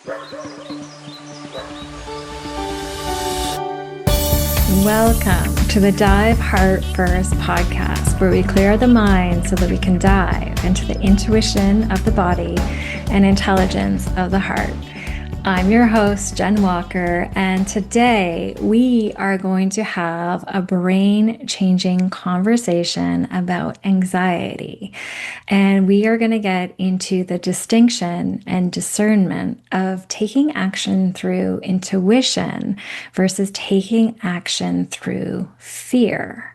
Welcome to the Dive Heart First podcast, where we clear the mind so that we can dive into the intuition of the body and intelligence of the heart. I'm your host, Jenn Walker, and today we are going to have a brain-changing conversation about anxiety. And we are going to get into the distinction and discernment of taking action through intuition versus taking action through fear.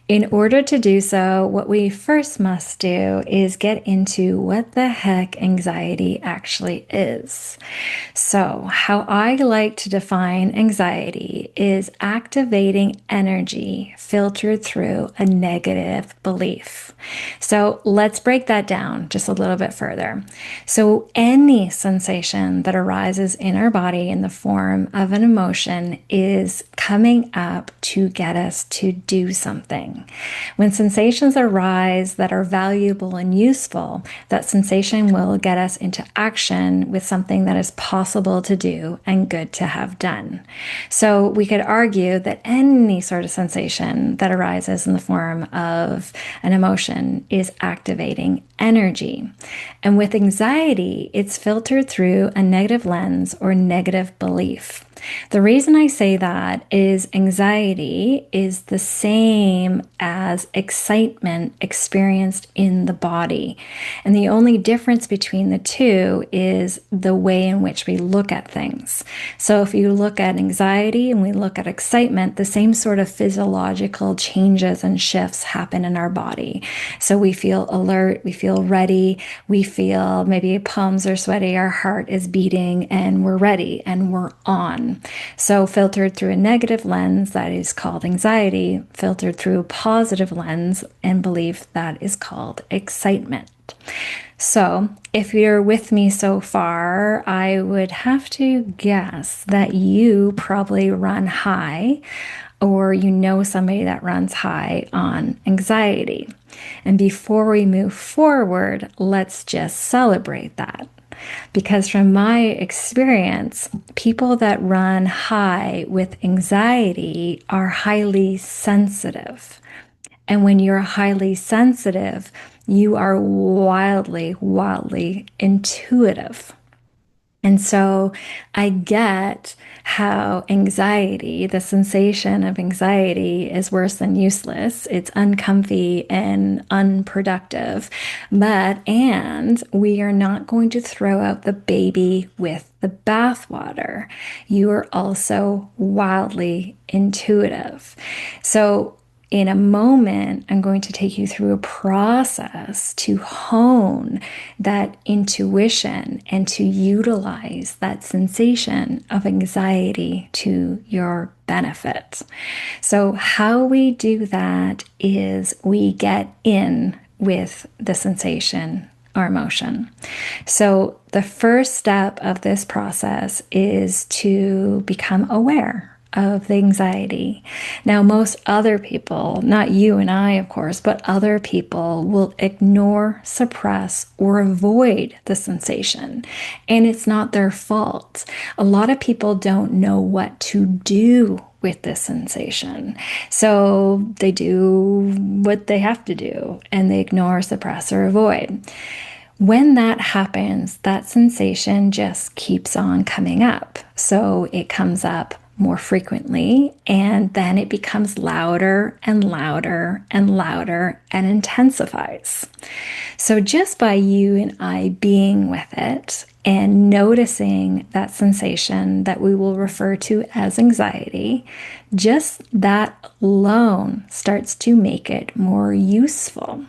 In order to do so, what we first must do is get into what the heck anxiety actually is. So, how I like to define anxiety is activating energy filtered through a negative belief. So, let's break that down just a little bit further. So, any sensation that arises in our body in the form of an emotion is coming up to get us to do something. When sensations arise that are valuable and useful, that sensation will get us into action with something that is possible to do and good to have done. So we could argue that any sort of sensation that arises in the form of an emotion is activating energy. And with anxiety, it's filtered through a negative lens or negative belief. The reason I say that is anxiety is the same as excitement experienced in the body. And the only difference between the two is the way in which we look at things. So if you look at anxiety and we look at excitement, the same sort of physiological changes and shifts happen in our body. So we feel alert, we feel ready, we feel maybe palms are sweaty, our heart is beating, and we're ready and we're on. So filtered through a negative lens, that is called anxiety. Filtered through a positive lens and belief, that is called excitement. So if you're with me so far, I would have to guess that you probably run high, or you know somebody that runs high on anxiety. And before we move forward, let's just celebrate that. Because from my experience, people that run high with anxiety are highly sensitive. And when you're highly sensitive, you are wildly, wildly intuitive. And so I get how anxiety, the sensation of anxiety, is worse than useless. It's uncomfy and unproductive. And we are not going to throw out the baby with the bathwater. You are also wildly intuitive. So in a moment, I'm going to take you through a process to hone that intuition and to utilize that sensation of anxiety to your benefit. So how we do that is we get in with the sensation or emotion. So the first step of this process is to become aware of the anxiety. Now, most other people, not you and I, of course, but other people will ignore, suppress, or avoid the sensation. And it's not their fault. A lot of people don't know what to do with this sensation. So they do what they have to do, and they ignore, suppress, or avoid. When that happens, that sensation just keeps on coming up. So it comes up more frequently, and then it becomes louder and louder and louder and intensifies. So just by you and I being with it and noticing that sensation that we will refer to as anxiety, just that alone starts to make it more useful.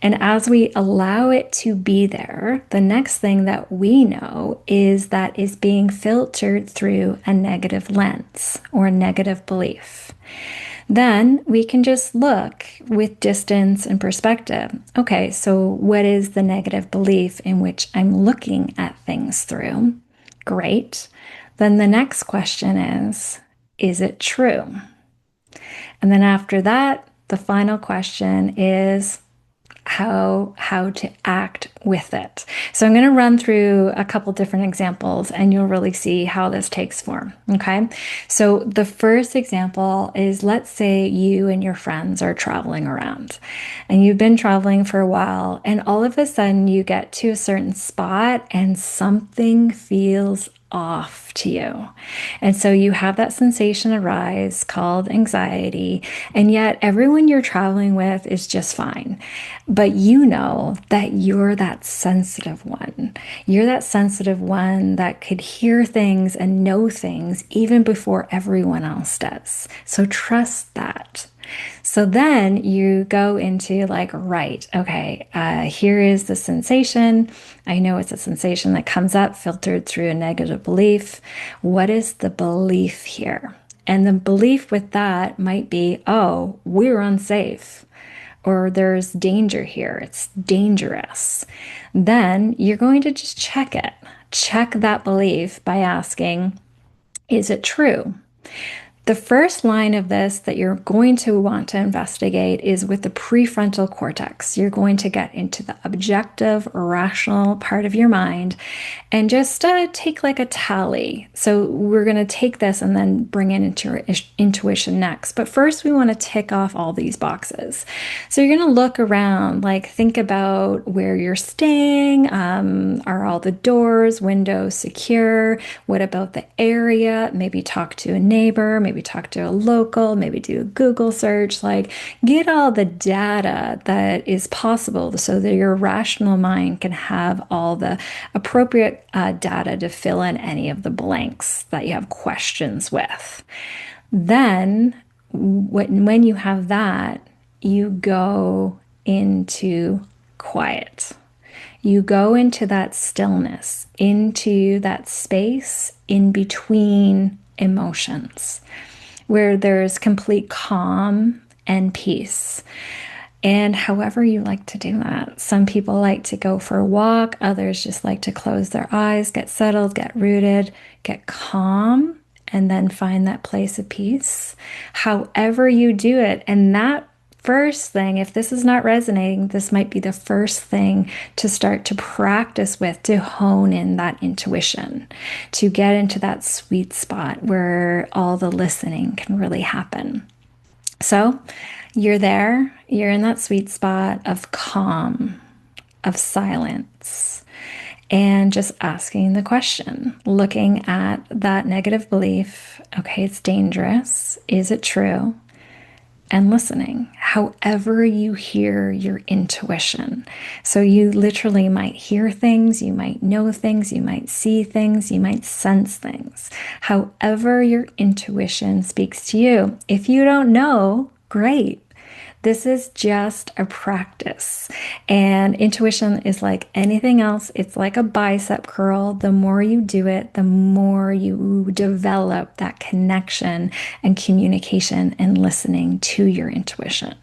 And as we allow it to be there, the next thing that we know is that it's being filtered through a negative lens or a negative belief. Then we can just look with distance and perspective. Okay, so what is the negative belief in which I'm looking at things through? Great. Then the next question is it true? And then after that, the final question is how to act with it. So I'm going to run through a couple different examples and you'll really see how this takes form. Okay. So the first example is, let's say you and your friends are traveling around and you've been traveling for a while, and all of a sudden you get to a certain spot and something feels off to you. And so you have that sensation arise called anxiety, and yet everyone you're traveling with is just fine. But you know that you're that sensitive one. You're that sensitive one that could hear things and know things even before everyone else does. So trust that. So then you go into like, right, okay, here is the sensation. I know it's a sensation that comes up filtered through a negative belief. What is the belief here? And the belief with that might be, oh, we're unsafe, or there's danger here. It's dangerous. Then you're going to just check it. Check that belief by asking, is it true? The first line of this that you're going to want to investigate is with the prefrontal cortex. You're going to get into the objective, rational part of your mind and just take like a tally. So we're going to take this and then bring it into your intuition next. But first, we want to tick off all these boxes. So you're going to look around, like think about where you're staying. Are all the doors, windows secure? What about the area? Maybe talk to a neighbor, maybe talk to a local, maybe do a Google search, like get all the data that is possible so that your rational mind can have all the appropriate data to fill in any of the blanks that you have questions with. Then when you have that, you go into quiet. You go into that stillness, into that space in between emotions, where there's complete calm and peace. And however you like to do that. Some people like to go for a walk, others just like to close their eyes, get settled, get rooted, get calm, and then find that place of peace. However you do it, and that first thing, if this is not resonating, this might be the first thing to start to practice with, to hone in that intuition, to get into that sweet spot where all the listening can really happen. So you're there, you're in that sweet spot of calm, of silence, and just asking the question, looking at that negative belief. Okay, it's dangerous. Is it true? And listening, however you hear your intuition. So you literally might hear things, you might know things, you might see things, you might sense things. However your intuition speaks to you. If you don't know, great. This is just a practice. And intuition is like anything else. It's like a bicep curl. The more you do it, the more you develop that connection and communication and listening to your intuition.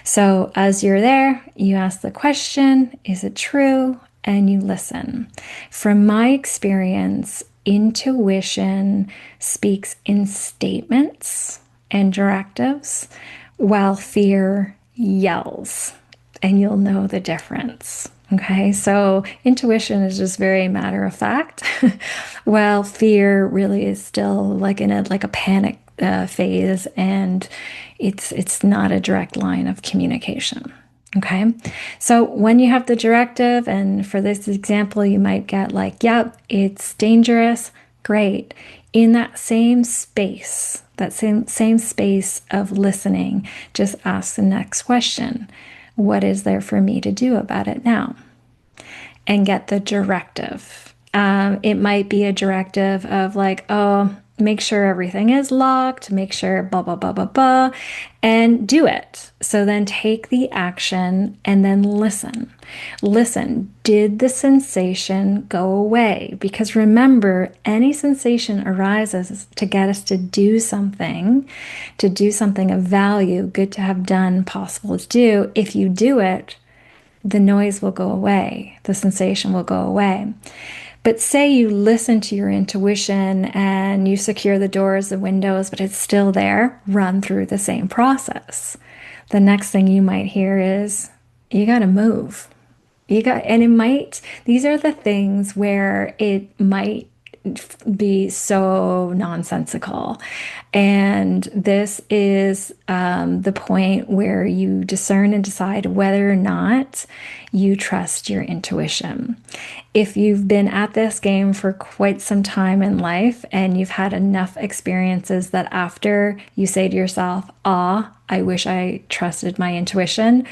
So as you're there, you ask the question, is it true? And you listen. From my experience, intuition speaks in statements and directives, while fear yells, and you'll know the difference. Okay, so intuition is just very matter of fact, while fear really is still like in a panic phase, and it's not a direct line of communication. Okay, so when you have the directive, and for this example, you might get like, yep, it's dangerous. Great. In that same space, that same space of listening, just ask the next question. What is there for me to do about it now? And get the directive. It might be a directive of like, oh, make sure everything is locked, make sure blah, blah, blah, blah, blah, and do it. So then take the action and then listen. Listen, did the sensation go away? Because remember, any sensation arises to get us to do something of value, good to have done, possible to do. If you do it, the noise will go away, the sensation will go away. But say you listen to your intuition and you secure the doors, the windows, but it's still there, run through the same process. The next thing you might hear is, you got to move. And these are the things where it might be so nonsensical. And this is the point where you discern and decide whether or not you trust your intuition. If you've been at this game for quite some time in life and you've had enough experiences that after you say to yourself, ah, I wish I trusted my intuition,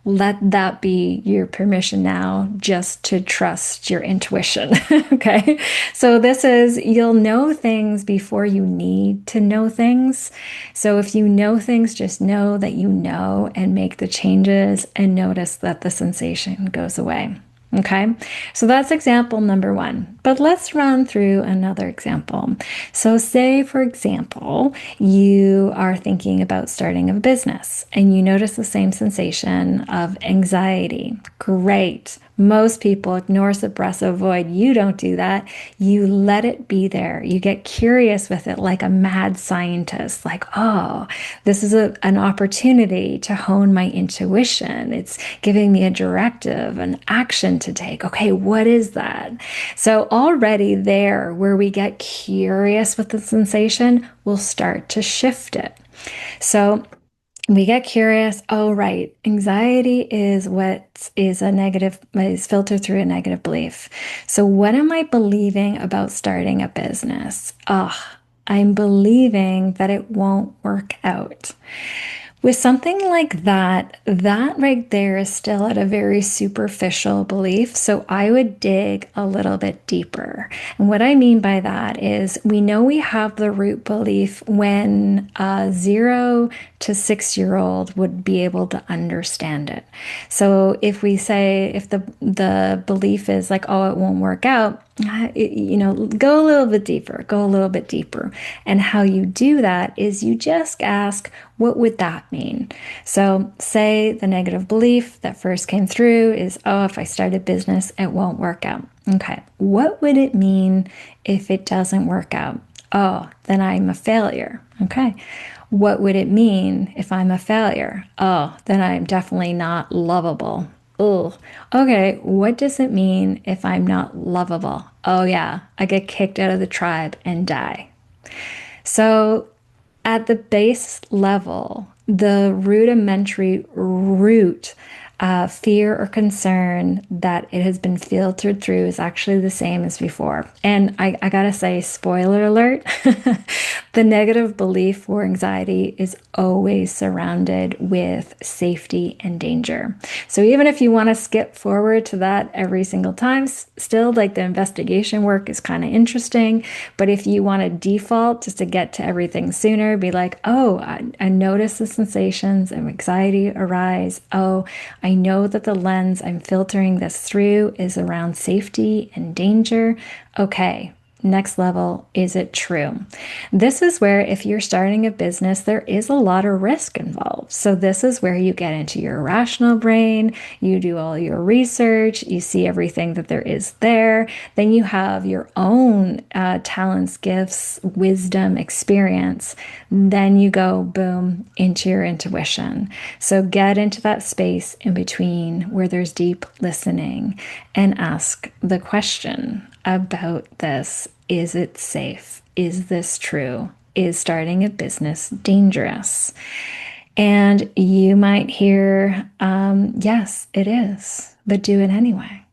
let that be your permission now just to trust your intuition. Okay. So you'll know things before you need to know things. So if you know things, just know that you know and make the changes and notice that the sensation goes away. Okay, so that's example number one. But let's run through another example. So, say, for example, you are thinking about starting a business and you notice the same sensation of anxiety. Great. Most people ignore, suppress, avoid. You don't do that. You let it be there. You get curious with it like a mad scientist, like, oh, this is an opportunity to hone my intuition. It's giving me a directive, an action to take. Okay, what is that? So already there, where we get curious with the sensation, we'll start to shift it. So we get curious. Oh, right. Anxiety is is filtered through a negative belief. So what am I believing about starting a business? I'm believing that it won't work out. With something like that right there is still at a very superficial belief. So I would dig a little bit deeper. And what I mean by that is we know we have the root belief when a 0 to 6-year-old would be able to understand it. So if the belief is like, oh, it won't work out, go a little bit deeper. And how you do that is you just ask, what would that mean? So say the negative belief that first came through is, oh, if I start a business, it won't work out. Okay, what would it mean if it doesn't work out? Oh, then I'm a failure. Okay. What would it mean if I'm a failure? Oh, then I'm definitely not lovable. Oh, okay. What does it mean if I'm not lovable? Oh, yeah, I get kicked out of the tribe and die. So, at the base level, the rudimentary root fear or concern that it has been filtered through is actually the same as before. And I gotta say, spoiler alert, the negative belief or anxiety is always surrounded with safety and danger. So even if you want to skip forward to that every single time, still like the investigation work is kind of interesting. But if you want to default just to get to everything sooner, be like, oh, I notice the sensations of anxiety arise. Oh, I know that the lens I'm filtering this through is around safety and danger. Okay, next level, is it true? This is where, if you're starting a business, there is a lot of risk involved. So, this is where you get into your rational brain, you do all your research, you see everything that there is there. Then you have your own talents, gifts, wisdom, experience. Then you go, boom, into your intuition. So, get into that space in between where there's deep listening and ask the question about this. Is it safe? Is this true? Is starting a business dangerous? And you might hear, yes, it is, but do it anyway.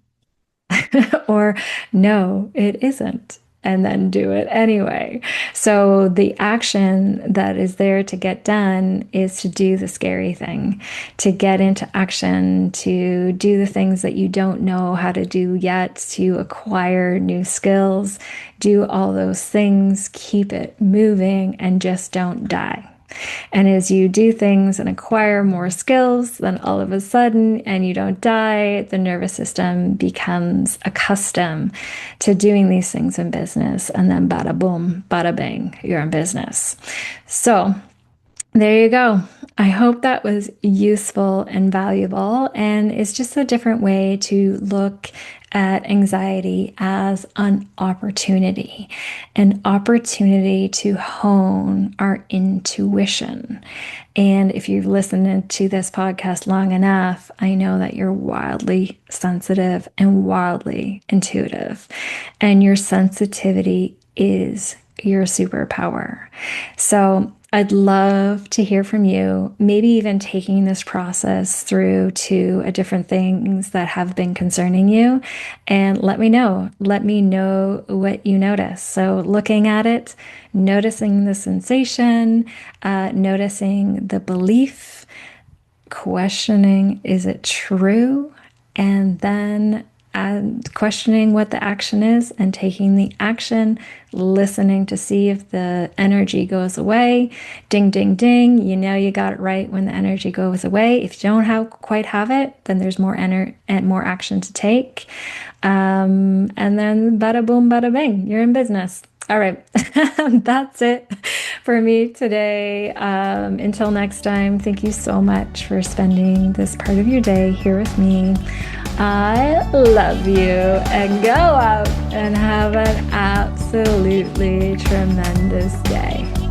Or, no, it isn't, and then do it anyway. So the action that is there to get done is to do the scary thing, to get into action, to do the things that you don't know how to do yet, to acquire new skills, do all those things, keep it moving, and just don't die. And as you do things and acquire more skills, then all of a sudden, and you don't die, the nervous system becomes accustomed to doing these things in business. And then bada boom, bada bang, you're in business. So there you go. I hope that was useful and valuable. And it's just a different way to look at anxiety as an opportunity to hone our intuition. And if you've listened to this podcast long enough, I know that you're wildly sensitive and wildly intuitive, and your sensitivity is your superpower. So I'd love to hear from you, maybe even taking this process through to different things that have been concerning you, and let me know. Let me know what you notice. So looking at it, noticing the sensation, noticing the belief, questioning, is it true? And then questioning what the action is and taking the action, listening to see if the energy goes away. Ding, ding, ding. You know you got it right when the energy goes away. If you don't quite have it, then there's more action to take. And then bada boom, bada bing, you're in business. All right, that's it for me today. Until next time, thank you so much for spending this part of your day here with me. I love you, and go out and have an absolutely tremendous day.